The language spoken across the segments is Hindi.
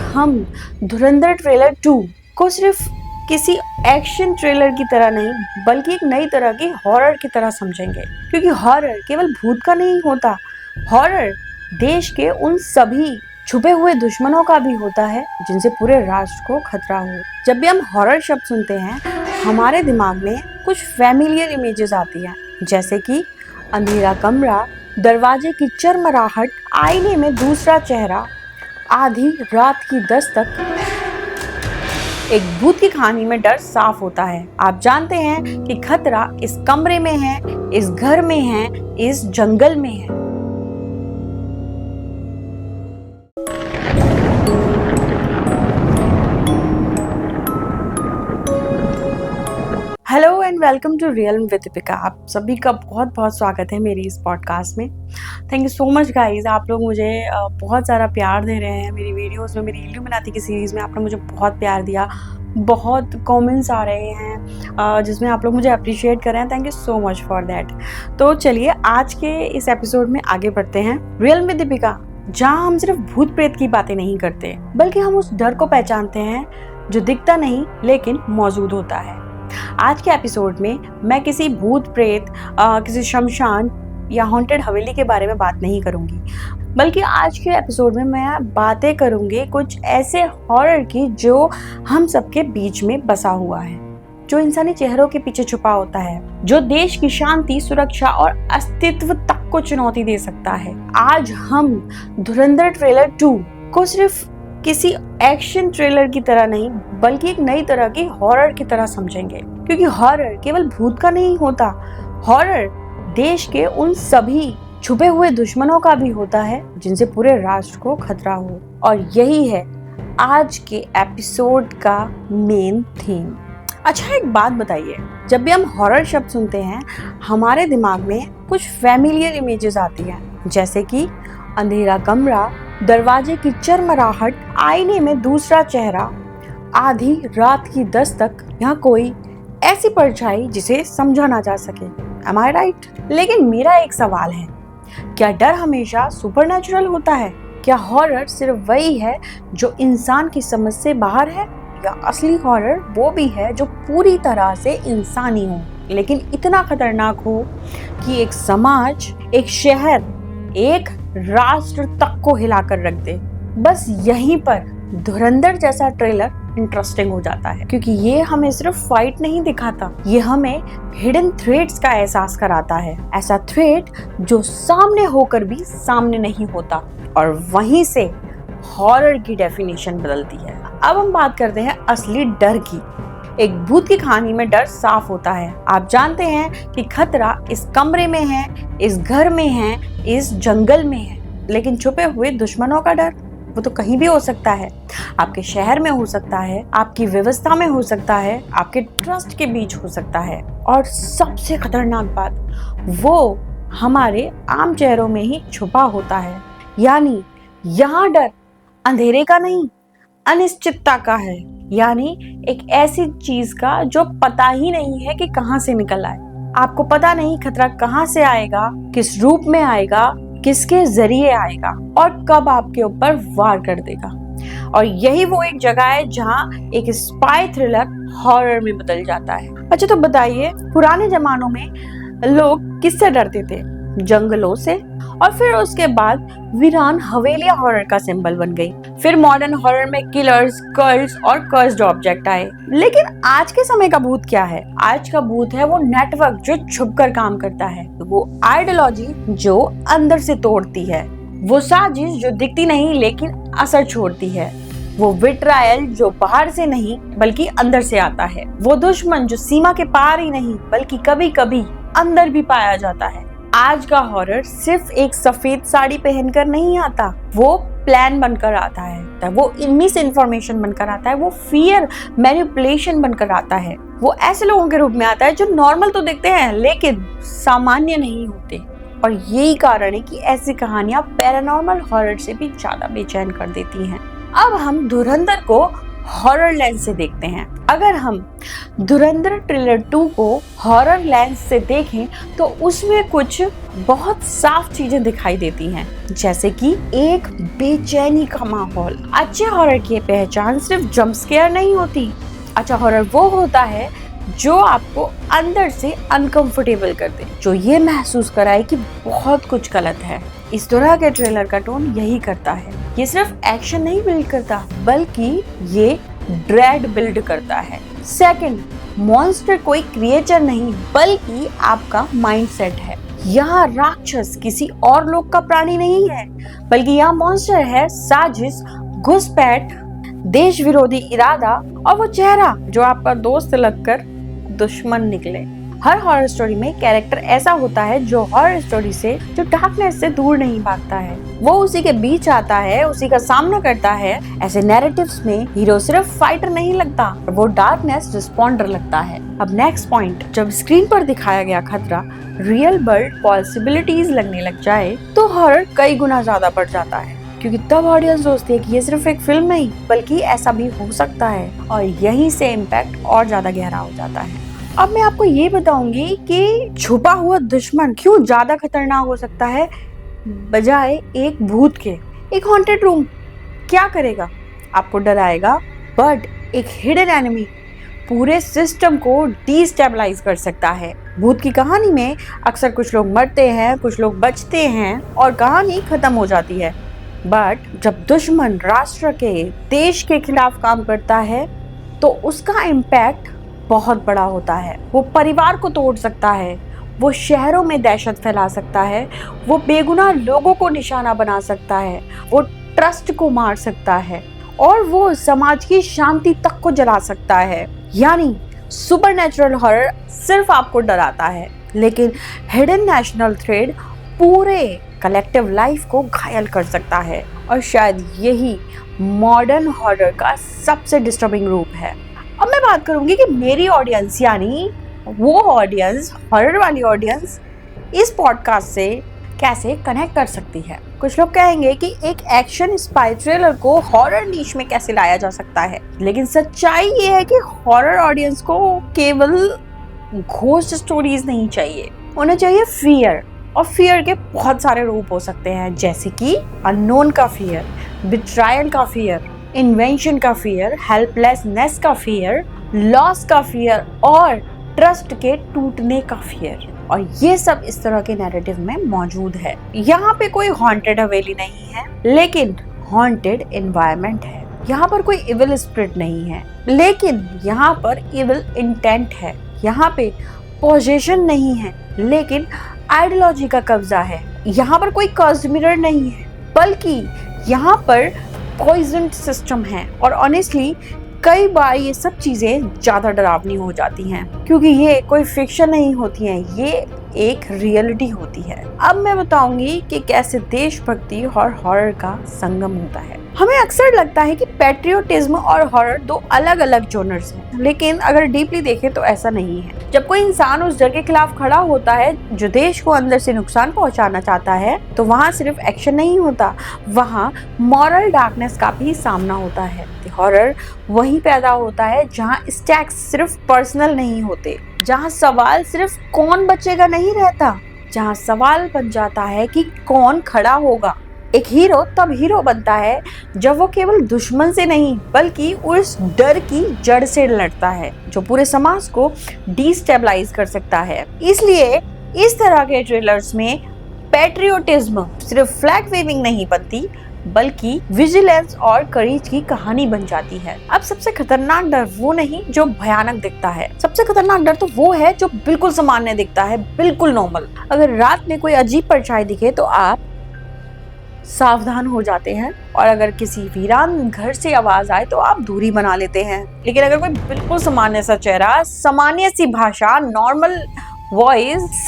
हम धुरंधर ट्रेलर 2 को सिर्फ किसी एक्शन ट्रेलर की तरह नहीं बल्कि एक नई तरह की हॉरर की तरह समझेंगे, क्योंकि हॉरर केवल भूत का नहीं होता, हॉरर देश के उन सभी छुपे हुए दुश्मनों का भी होता है जिनसे पूरे राष्ट्र को खतरा हो। जब भी हम हॉरर शब्द सुनते हैं हमारे दिमाग में कुछ फैमिलियर इमेजेस आती हैं, जैसे कि अंधेरा कमरा, दरवाजे की चरमराहट, आईने में दूसरा चेहरा, आधी रात की दस्तक। एक भूत की कहानी में डर साफ होता है। आप जानते हैं कि खतरा इस कमरे में है, इस घर में है, इस जंगल में है। Hello and welcome to real with Deepika. आप सभी का बहुत बहुत स्वागत है मेरी इस पॉडकास्ट में। Thank you so much guys. आप लोग मुझे बहुत सारा प्यार दे रहे हैं मेरी वीडियोस में, मेरी इल्यूमिनाती की सीरीज़ में आपने मुझे बहुत प्यार दिया, बहुत कमेंट्स आ रहे हैं जिसमें आप लोग मुझे अप्रिशिएट कर रहे हैं। Thank you so much for that. तो चलिए आज के इस एपिसोड में आगे बढ़ते हैं। रियल विद दीपिका, जहाँ हम सिर्फ भूत प्रेत की बातें नहीं करते बल्कि हम उस डर को पहचानते हैं जो दिखता नहीं लेकिन मौजूद होता है। आज के एपिसोड में मैं किसी भूत प्रेत, किसी शमशान या हॉन्टेड हवेली के बारे में बात नहीं करूंगी, बल्कि आज के एपिसोड में मैं बातें करूंगी कुछ ऐसे हॉरर की जो हम सबके बीच में बसा हुआ है, जो इंसानी चेहरों के पीछे छुपा होता है, जो देश की शांति, सुरक्षा और अस्तित्व तक को चुनौती दे सकता है। आज हम धुरंधर ट्रेलर 2 को सिर्फ किसी एक्शन ट्रेलर की तरह नहीं बल्कि एक नई तरह की हॉरर की तरह समझेंगे, क्योंकि हॉरर केवल भूत का नहीं होता, हॉरर देश के उन सभी छुपे हुए दुश्मनों का भी होता है जिनसे पूरे राष्ट्र को खतरा हो। और यही है आज के एपिसोड का मेन थीम। अच्छा, एक बात बताइए, जब भी हम हॉरर शब्द सुनते हैं हमारे दिमाग में कुछ फैमिलियर इमेजेस आती हैं, जैसे कि अंधेरा कमरा, दरवाजे की चरमराहट, आईने में दूसरा चेहरा, आधी रात की दस्तक, यहाँ कोई ऐसी परछाई जिसे समझा ना जा सके। Am I right? लेकिन मेरा एक सवाल है, क्या डर हमेशा सुपरनैचुरल होता है? क्या हॉरर सिर्फ वही है जो इंसान की समझ से बाहर है, या असली हॉरर वो भी है जो पूरी तरह से इंसानी हो लेकिन इतना खतरनाक हो कि एक समाज, एक शहर, एक राष्ट्र तक को हिलाकर रख दे? बस यहीं पर धुरंधर जैसा ट्रेलर इंटरेस्टिंग हो जाता है, क्योंकि ये हमें सिर्फ फाइट नहीं दिखाता, ये हमें हिडन थ्रेट्स का एहसास कराता है। ऐसा थ्रेट जो सामने होकर भी सामने नहीं होता, और वहीं से हॉरर की डेफिनेशन बदलती है। अब हम बात करते हैं असली डर की। एक भूत की कहानी में डर साफ होता है। आप जानते हैं कि खतरा इस कमरे में है, इस घर में है, इस जंगल में है, लेकिन छुपे हुए दुश्मनों का डर वो तो कहीं भी हो सकता है। आपके शहर में हो सकता है, आपकी व्यवस्था में हो सकता है, आपके ट्रस्ट के बीच हो सकता है, और सबसे खतरनाक बात, वो हमारे आम चेहरों में ही छुपा होता है। यानी यहाँ डर अंधेरे का नहीं, अनिश्चितता का है, यानी एक ऐसी चीज का जो पता ही नहीं है कि कहाँ से निकल आए। आपको पता नहीं खतरा कहाँ से आएगा, किस रूप में आएगा, किसके जरिए आएगा और कब आपके ऊपर वार कर देगा। और यही वो एक जगह है जहाँ एक स्पाई थ्रिलर हॉरर में बदल जाता है। अच्छा, तो बताइए, पुराने जमानों में लोग किससे डरते थे? जंगलों से। और फिर उसके बाद वीरान हवेलियां हॉरर का सिंबल बन गई। फिर मॉडर्न हॉरर में किलर्स, कर्ल्स और कर्स्ड ऑब्जेक्ट आए। लेकिन आज के समय का भूत क्या है? आज का भूत है वो नेटवर्क जो छुपकर काम करता है, वो आइडियोलॉजी जो अंदर से तोड़ती है, वो साजिश जो दिखती नहीं लेकिन असर छोड़ती है, वो विट्रायल जो बाहर से नहीं बल्कि अंदर से आता है, वो दुश्मन जो सीमा के पार ही नहीं बल्कि कभी कभी अंदर भी पाया जाता है। आज का हॉरर सिर्फ एक सफेद साड़ी पहनकर नहीं आता, वो प्लान बनकर आता है, वो मिस इन्फॉर्मेशन बनकर आता है, वो फियर मैनिपुलेशन बनकर आता है, वो ऐसे लोगों के रूप में आता है जो नॉर्मल तो दिखते हैं लेकिन सामान्य नहीं होते। और यही कारण है कि ऐसी कहानियां पैरानॉर्मल हॉरर से भी ज्यादा बेचैन कर देती हैं। अब हम धुरंधर को हॉरर लेंस से देखते हैं। अगर हम धुरंधर ट्रेलर 2 को हॉरर लेंस से देखें तो उसमें कुछ बहुत साफ चीजें दिखाई देती हैं, जैसे कि एक बेचैनी का माहौल। अच्छे हॉरर की पहचान सिर्फ जंप स्केयर नहीं होती। अच्छा हॉरर वो होता है जो आपको अंदर से अनकंफर्टेबल कर दे, जो ये महसूस कराए कि बहुत कुछ गलत है। इस तरह के ट्रेलर का टोन यही करता है। ये सिर्फ एक्शन नहीं बिल्ड करता, बल्कि ये ड्रेड बिल्ड करता है। सेकंड, मॉन्स्टर कोई क्रिएचर नहीं बल्कि आपका माइंडसेट है। यहाँ राक्षस किसी और लोग का प्राणी नहीं है, बल्कि यहाँ मॉन्स्टर है साजिश, घुसपैठ, देश विरोधी इरादा और वो चेहरा जो आपका दोस्त लगकर दुश्मन निकले। हर हॉरर स्टोरी में कैरेक्टर ऐसा होता है जो हॉरर स्टोरी से, जो डार्कनेस से दूर नहीं भागता है। वो उसी के बीच आता है, उसी का सामना करता है। ऐसे नैरेटिव्स में हीरो सिर्फ फाइटर नहीं लगता, वो डार्कनेस रिस्पॉन्डर लगता है। अब नेक्स्ट पॉइंट, जब स्क्रीन पर दिखाया गया खतरा रियल वर्ल्ड पॉसिबिलिटीज लगने लग जाए तो हॉरर कई गुना ज्यादा बढ़ जाता है, क्योंकि तब ऑडियंस सोचती है कि ये सिर्फ एक फिल्म नहीं बल्कि ऐसा भी हो सकता है, और यहीं से इम्पैक्ट और ज्यादा गहरा हो जाता है। अब मैं आपको ये बताऊंगी कि छुपा हुआ दुश्मन क्यों ज्यादा खतरनाक हो सकता है बजाय एक भूत के। एक हॉन्टेड रूम क्या करेगा? आपको डराएगा, बट एक हिडन एनिमी पूरे सिस्टम को डिस्टेबलाइज कर सकता है। भूत की कहानी में अक्सर कुछ लोग मरते हैं, कुछ लोग बचते हैं और कहानी खत्म हो जाती है। बट जब दुश्मन राष्ट्र के, देश के खिलाफ काम करता है तो उसका इम्पैक्ट बहुत बड़ा होता है। वो परिवार को तोड़ सकता है, वो शहरों में दहशत फैला सकता है, वो बेगुनाह लोगों को निशाना बना सकता है, वो ट्रस्ट को मार सकता है और वो समाज की शांति तक को जला सकता है। यानी सुपरनैचुरल हॉरर सिर्फ आपको डराता है, लेकिन हिडन नेशनल थ्रेड पूरे कलेक्टिव लाइफ को घायल कर सकता है। और शायद यही मॉडर्न हॉरर का सबसे डिस्टर्बिंग रूप है। अब मैं बात करूंगी कि मेरी ऑडियंस, यानी वो ऑडियंस, हॉरर वाली ऑडियंस, इस पॉडकास्ट से कैसे कनेक्ट कर सकती है। कुछ लोग कहेंगे कि एक एक्शन स्पाई थ्रिलर को हॉरर नीश में कैसे लाया जा सकता है, लेकिन सच्चाई ये है कि हॉरर ऑडियंस को केवल घोस्ट स्टोरीज नहीं चाहिए, उन्हें चाहिए फियर। और फियर के बहुत सारे रूप हो सकते हैं, जैसे कि अननोन का फियर, बिट्रायल का फियर, इन्वेंशन का फियर, हेल्पलेसनेस का फियर, लॉस का फियर और ट्रस्ट के टूटने का फियर। और ये सब इस तरह के नैरेटिव में मौजूद है। यहाँ पे कोई हॉन्टेड हवेली नहीं है, लेकिन हॉन्टेड एनवायरनमेंट है। यहाँ पर कोई इविल स्पिरिट नहीं है, लेकिन यहाँ पर इविल इंटेंट है। यहाँ पे पोजेशन नहीं है, लेकिन आइडियोलॉजी का कब्जा है। यहाँ पर कोई कर्स्ड मिरर नहीं है, बल्कि यहाँ पर पॉइजन सिस्टम है। और ऑनेस्टली कई बार ये सब चीजें ज्यादा डरावनी हो जाती हैं, क्योंकि ये कोई फिक्शन नहीं होती हैं, ये एक रियलिटी होती है। अब मैं बताऊंगी कि कैसे देशभक्ति और हॉरर का संगम होता है। हमें अक्सर लगता है कि पैट्रियोटिज्म और हॉरर दो अलग अलग जोनर्स हैं, लेकिन अगर डीपली देखें तो ऐसा नहीं है। जब कोई इंसान उस डर के खिलाफ खड़ा होता है जो देश को अंदर से नुकसान पहुंचाना चाहता है, तो वहाँ सिर्फ एक्शन नहीं होता, वहाँ मॉरल डार्कनेस का भी सामना होता है। हॉरर वहीं पैदा होता है जहाँ स्टैक्स सिर्फ पर्सनल नहीं होते, जहाँ सवाल सिर्फ कौन बचेगा नहीं रहता, जहाँ सवाल बन जाता है कि कौन खड़ा होगा। एक हीरो तब हीरो बनता है जब वो केवल दुश्मन से नहीं बल्कि उस डर की जड़ से लड़ता है जो पूरे समाज को डिस्टेबलाइज कर सकता है। इसलिए इस तरह के ट्रेलर्स में पैट्रियोटिज्म सिर्फ फ्लैग वेविंग नहीं बनती, बल्कि विजिलेंस और करेज की कहानी बन जाती है। अब सबसे खतरनाक डर वो नहीं जो भयानक दिखता है, सबसे खतरनाक डर तो वो है जो बिल्कुल सामान्य दिखता है, बिल्कुल नॉर्मल। अगर रात में कोई अजीब परछाई दिखे तो आप सावधान हो जाते हैं, और अगर किसी वीरान घर से आवाज आए तो आप दूरी बना लेते हैं। लेकिन अगर कोई बिल्कुल सामान्य सा चेहरा, सामान्य सी भाषा, नॉर्मल वॉइस,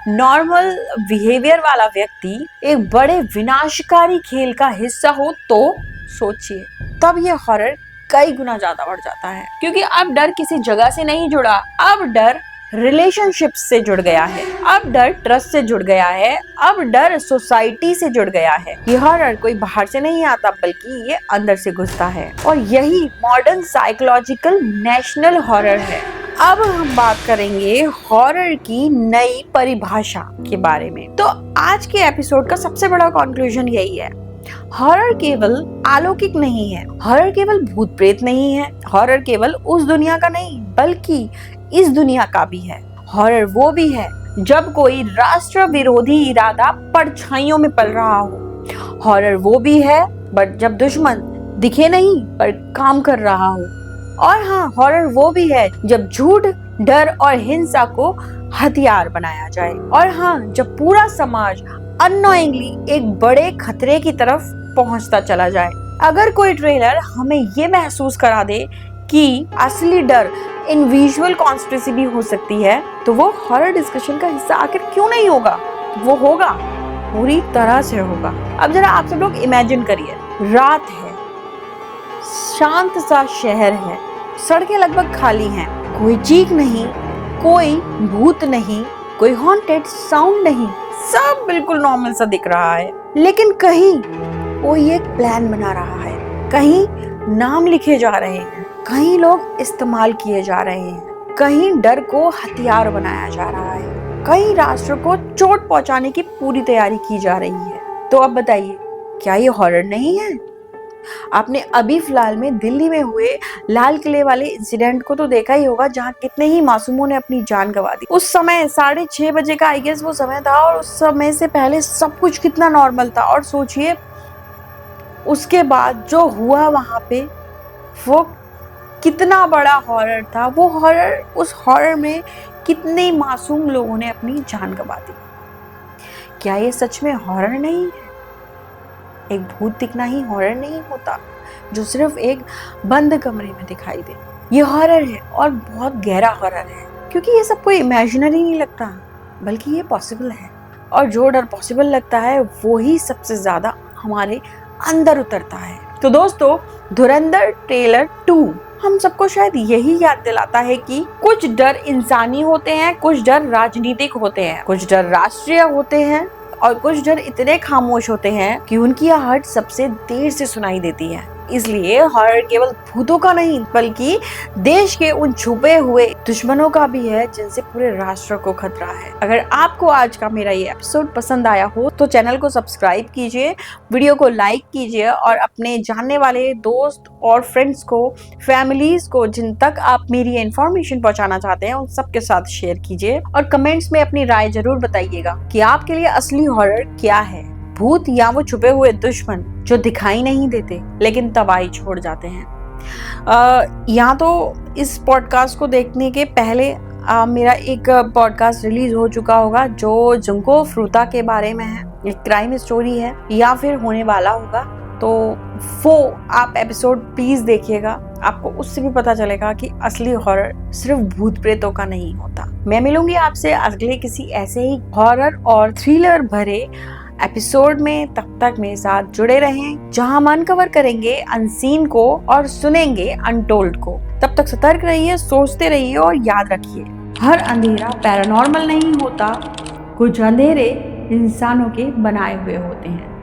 नॉर्मल बिहेवियर वाला व्यक्ति एक बड़े विनाशकारी खेल का हिस्सा हो तो सोचिए, तब ये हॉरर कई गुना ज्यादा बढ़ जाता है। क्योंकि अब डर किसी जगह से नहीं जुड़ा, अब डर रिलेशनशिप से जुड़ गया है, अब डर ट्रस्ट से जुड़ गया है, अब डर सोसाइटी से जुड़ गया है। ये हॉरर कोई बाहर से नहीं आता बल्कि ये अंदर से घुसता है और यही मॉडर्न साइकोलॉजिकल नेशनल हॉरर है। अब हम बात करेंगे हॉरर की नई परिभाषा के बारे में। तो आज के एपिसोड का सबसे बड़ा कंक्लूजन यही है, हॉरर केवल अलौकिक नहीं है, हॉरर केवल भूत प्रेत नहीं है, हॉरर केवल उस दुनिया का नहीं बल्कि इस दुनिया का भी है। हॉरर वो भी है जब कोई राष्ट्र विरोधी इरादा परछाइयों में पल रहा हो। हॉरर वो भी है बट जब दुश्मन दिखे नहीं पर काम कर रहा हो। और हाँ, हॉरर वो भी है जब झूठ, डर और हिंसा को हथियार बनाया जाए। और हाँ, जब पूरा समाज अननोइंगली एक बड़े खतरे की तरफ पहुंचता चला जाए। अगर कोई ट्रेलर हमें ये महसूस करा दे कि असली डर इन विजुअल कॉन्स्पिरेसी भी हो सकती है, तो वो हॉरर डिस्कशन का हिस्सा आखिर क्यों नहीं होगा? वो होगा, पूरी तरह से होगा। अब जरा आप सब लोग इमेजिन करिए, रात है, शांत सा शहर है, सड़कें लगभग खाली हैं, कोई चीख नहीं, कोई भूत नहीं, कोई हॉन्टेड साउंड नहीं, सब बिल्कुल नॉर्मल सा दिख रहा है। लेकिन कहीं कोई एक प्लान बना रहा है, कहीं नाम लिखे जा रहे हैं, कहीं लोग इस्तेमाल किए जा रहे हैं, कहीं डर को हथियार बनाया जा रहा है, कहीं राष्ट्र को चोट पहुंचाने की पूरी तैयारी की जा रही है। तो अब बताइए, क्या ये हॉरर नहीं है? आपने अभी फिलहाल में दिल्ली में हुए लाल किले वाले इंसिडेंट को तो देखा ही होगा, जहां कितने ही मासूमों ने अपनी जान गंवा दी। उस समय 6:30 बजे का आई गेस वो समय था और उस समय से पहले सब कुछ कितना नॉर्मल था। और सोचिए उसके बाद जो हुआ वहां पे, वो कितना बड़ा हॉरर था। वो हॉरर, उस हॉरर में कितने मासूम लोगों ने अपनी जान गंवा दी। क्या ये सच में हॉरर नहीं है? एक भूत दिखना ही हॉरर नहीं होता जो सिर्फ एक बंद कमरे में दिखाई दे। ये हॉरर है और बहुत गहरा हॉरर है, क्योंकि ये सब कोई इमेजिनरी नहीं लगता बल्कि ये पॉसिबल है। और जो डर पॉसिबल लगता है वो ही सबसे ज्यादा हमारे अंदर उतरता है। तो दोस्तों, धुरंधर ट्रेलर 2 हम सबको शायद यही याद दिलाता है कि कुछ डर इंसानी होते हैं, कुछ डर राजनीतिक होते हैं, कुछ डर राष्ट्रीय होते हैं और कुछ डर इतने खामोश होते हैं कि उनकी आहट सबसे देर से सुनाई देती है। इसलिए हॉरर केवल भूतों का नहीं बल्कि देश के उन छुपे हुए दुश्मनों का भी है जिनसे पूरे राष्ट्र को खतरा है। अगर आपको आज का मेरा ये एपिसोड पसंद आया हो तो चैनल को सब्सक्राइब कीजिए, वीडियो को लाइक कीजिए और अपने जानने वाले दोस्त और फ्रेंड्स को, फैमिलीज को, जिन तक आप मेरी इंफॉर्मेशन पहुंचाना चाहते हैं उन सबके साथ शेयर कीजिए। और कमेंट्स में अपनी राय जरूर बताइएगा कि आपके लिए असली हॉरर क्या है, भूत या वो छुपे हुए दुश्मन जो दिखाई नहीं देते लेकिन तबाही छोड़ जाते हैं। यहाँ तो इस पॉडकास्ट को देखने के पहले मेरा एक पॉडकास्ट रिलीज हो चुका होगा जो जुंको फ्रूता के बारे में है, एक क्राइम स्टोरी है या फिर होने वाला होगा। तो वो आप एपिसोड प्लीज देखिएगा, आपको उससे भी पता चलेगा कि असली हॉरर सिर्फ भूत प्रेतों का नहीं होता। मैं मिलूंगी आपसे अगले किसी ऐसे ही हॉरर और थ्रिलर भरे एपिसोड में। तब तक मेरे साथ जुड़े रहें जहां हम अनकवर करेंगे अनसीन को और सुनेंगे अनटोल्ड को। तब तक सतर्क रहिए, सोचते रहिए और याद रखिए, हर अंधेरा पैरानॉर्मल नहीं होता, कुछ अंधेरे इंसानों के बनाए हुए होते हैं।